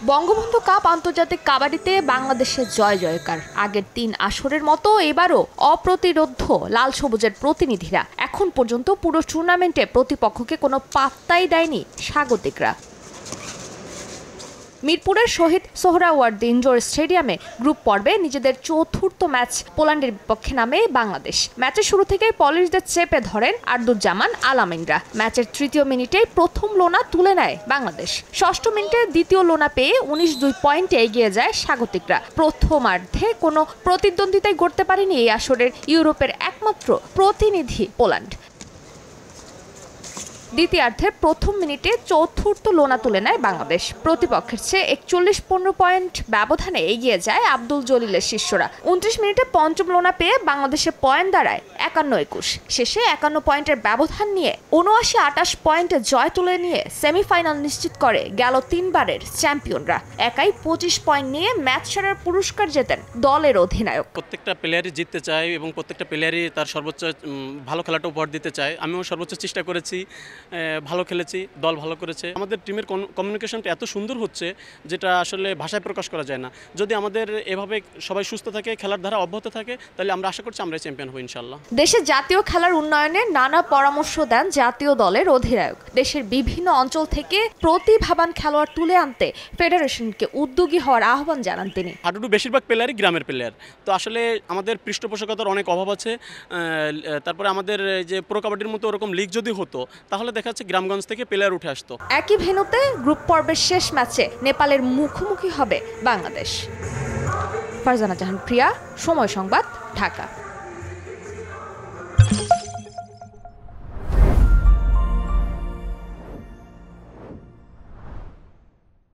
Bangabandhu cup আন্তর্জাতিক কাবাডিতে বাংলাদেশের জয় জয়কার। আগের ৩ আসরের মতো এবারও অপ্রতিরোধ্য লাল সবুজের প্রতিনিধিরা। এখন পর্যন্ত পুরো টুর্নামেন্টে প্রতিপক্ষকে কোনো পাত্তাই দেয়নি স্বাগতিকরা। মিরপুরের শহীদ সোহরাওয়ার্দী ইনডোর স্টেডিয়ামে গ্রুপ পর্বে নিজেদের চতুর্থ ম্যাচ পোল্যান্ডের বিপক্ষে নামে বাংলাদেশ। ম্যাচের শুরু থেকেই পলিশদের চেপে ধরেন আর্দুজ্জামান আলামিনরা। ম্যাচের তৃতীয় মিনিটেই প্রথম লোনা তুলে নেয় বাংলাদেশ। ষষ্ঠ মিনিটে দ্বিতীয় লোনা পেয়ে ১৯-২ পয়েন্টে এগিয়ে যায় স্বাগতিকরা। প্রথমার্ধে কোনো প্রতিদ্বন্দ্বিতাই গড়তে পারেনি এই আসরের ইউরোপের একমাত্র প্রতিনিধি পোল্যান্ড। দ্বিতীয়ার্ধের প্রথম মিনিটে চতুর্থ লোনা তুলে নেয় বাংলাদেশ। প্রতিপক্ষের চেয়ে ৪১-১৫ পয়েন্ট ব্যবধানে এগিয়ে যায় আব্দুল জলিলের শিষ্যরা। ২৯ মিনিটে পঞ্চম লোনা পেয়ে বাংলাদেশের পয়েন্ট দাঁড়ায় ৫১-২১। শেষে ৫১ পয়েন্টের ব্যবধান নিয়ে ৭৯-২৮ পয়েন্টে জয় তুলে নিয়ে সেমিফাইনাল নিশ্চিত করে গেল ৩ বারের চ্যাম্পিয়নরা। একাই ২৫ পয়েন্ট নিয়ে ম্যাচ সেরার পুরস্কার জেতেন দলের অধিনায়ক। প্রত্যেকটা প্লেয়ারই জিততে চায় এবং প্রত্যেকটা প্লেয়ারই তার সর্বোচ্চ ভালো খেলাটা উপহার দিতে চায়। আমিও সর্বোচ্চ চেষ্টা করেছি, ভালো খেলেছি, দল ভালো করেছে। আমাদের টিমের কমিউনিকেশনটা এত সুন্দর হচ্ছে যেটা আসলে ভাষায় প্রকাশ করা যায় না। যদি আমাদের এভাবে সবাই সুস্থ থাকে, খেলার ধারা অব্যাহত থাকে, তাহলে আমরা আশা করছি আমরা চ্যাম্পিয়ন হব ইনশাআল্লাহ। দেশের জাতীয় খেলার উন্নয়নে নানা পরামর্শ দেন জাতীয় দলের অধিনায়ক। দেশের বিভিন্ন অঞ্চল থেকে প্রতিভাবান খেলোয়াড় তুলে আনতে ফেডারেশনকে উদ্যোগী হওয়ার আহ্বান জানান তিনি। হাডুডু বেশিরভাগ প্লেয়ারই গ্রামের প্লেয়ার, তো আসলে আমাদের পৃষ্ঠপোষকতার অনেক অভাব আছে। তারপরে আমাদের যে প্রো কাবাডির মতো ওরকম লিগ যদি হতো তাহলে দেখা যাচ্ছে গ্রামগঞ্জ থেকে প্লেয়ার উঠে আসতো। একই ভেন্যুতে গ্রুপ পর্বের শেষ ম্যাচে নেপালের মুখোমুখি হবে বাংলাদেশ। ফারজানা জাহান প্রিয়া, সময় সংবাদ, ঢাকা।